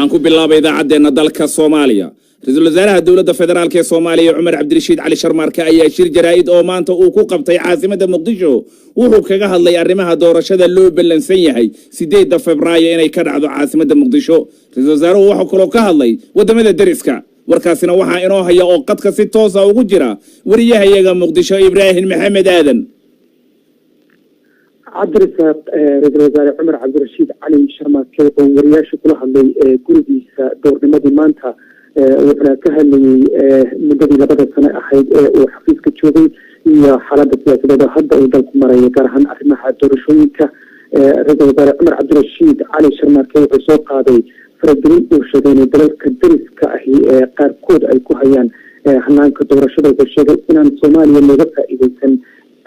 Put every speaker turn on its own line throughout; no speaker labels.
aan ku bilaabay idaacadeena dalka Soomaaliya ra'iisul wasaaraha dawladda federaalka ee Soomaaliya Umar Cabdirashiid Cali Sharmaarka ayaa shir jaraa'id oo maanta uu ku qabtay caasimadda Muqdisho wuxuu kaga hadlay arrimaha doorashada loo ballansan yahay 8 Febraayo inay ka dhacdo caasimadda Muqdisho ra'iisul wasaaruhu wuxuu kaloo ka hadlay wadamada dariska warkaasina waxa inoo haya oo qadka si toos ah ugu jira wariyahayaga Muqdisho Ibrahim Maxamed Aadan
عبدالرزاق رئيس وزراء عمر عبد الرشيد علي شرماكي ورياش كلها اللي قربيس دور نمدي مانتا وحنا كهلي مددي لبدا سنة أحيد وحفيز كتشوبي هي حالات السياسة دا هدا ودالكم مرأي كارهان أحمها دور شوينكا رئيس وزراء عمر عبد الرشيد علي شرماكي وسوق هذا فرقرين وشدين دلال كدرس كأهي قاركود أي كوهيان حنان كدور شدين وشدين إنان سوماليا مغفى إذا كان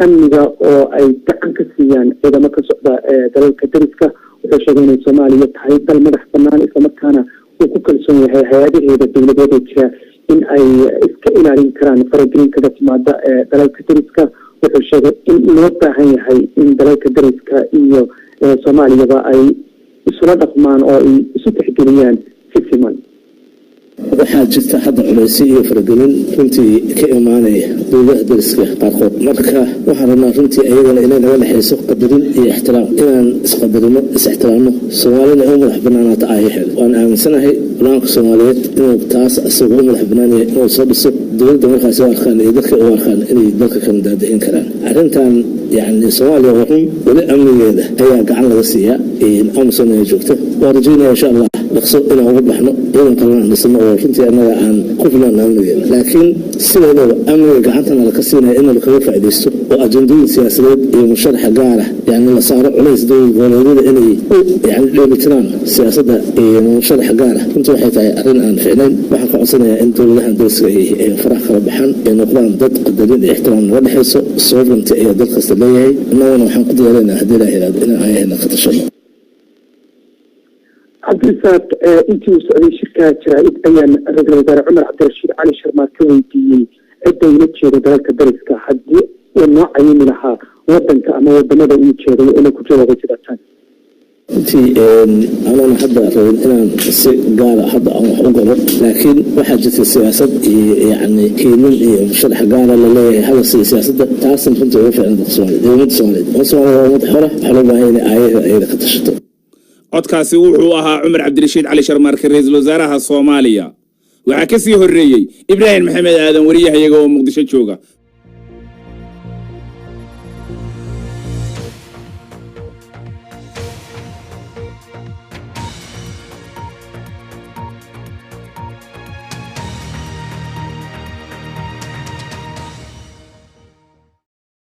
amniga oo ay gacan ka siiyaan ciidamo ka socda dalalka dariska wuxuu sheegay in Soomaaliya tahay dal madax bannaan isla markaana uu ku kalsoon yahay hay'adaheeda dawladeed ee jira in ay iska ilaalin karaan faragelinta ka timaada dalalka dariska wuxuu sheegay in loo baahan yahay in dalalka dariska iyo Soomaaliyaba ay isla dhaqmaan oo ay isu tixgeliyaan si siman
waxaa jirta hadda culaysi iyo faragelin runtii ka imaanaya dowladaha dariska qaarkood marka waxaan rabnaa runtii ayagana inay naga dhexayso qadarin iyo ixtiraam inaan isqadarino is-ixtiraamno soomaalina u madax banaanaata aayaheeda waan aaminsanahay banaanka soomaaliyeed inuu taas isagu u madax banaanaya inuu soo dhiso dowladda markaas u arkaan iyo dadka u arkaan inay dalka kala daadahin karaan arrintan yacni soomaaliya waa run weli amnigeeda ayaa gacan laga siiyaa amazon ay joogto waa rajaynaya insha allah dhaqso inaan uga baxno iyadan kalena dhisno oo runtii annaga aan ku filan amnigeena laakiin sideedaba amniga gacantana laka siinaya in lakaga faa'iidaysto oo ajandooyin siyaasadeed iyo musharaxa gaara yani la saaro culays dowlad goboleedyada inay yani dheelitiraan siyaasadda iyo musharaxa gaara runtii waxay tahay arrin aan ficnayn waxaan ka codsanayaa in dowladahan dariska ay farax kala baxaan ay noqdaan dad qadarin iyo ixtiraam naga dhexayso sovereignty ayaa dal kasta leeyahay innaguna waxaan ku dadaalaynaa haddii la yidhaahdo inaan ayaheena ka tashano
عبدالرزاق انتي وسعودي شركة جرائد ايان رئيس وزراء عمر عبد الرشيد علي شرماكي ويديي الدولة جيدة دلالك درسكا حدي ونوع عيين لها ودنك اما ودنك ويجيدة وانا كجوة وجدتان
runtii anana hadda rabin inaan si gaara hadda aan wax u galo laakiin waxaa jirta siyaasad iyo yani hiilin iyo musharax gaara la leeyahay hada siyaasadda taasan runtii uga fiican dowladda Soomaaliyeed xora waxaa loo baahan inay ayada ka tashato
codkaasi wuxuu ahaa Umar Cabdirashiid Cali Sharmaarka ra'iisul wasaaraha Soomaaliya waxa ka sii horeeyay Ibrahim Maxamed Aadan wariyahayaga oo Muqdisho jooga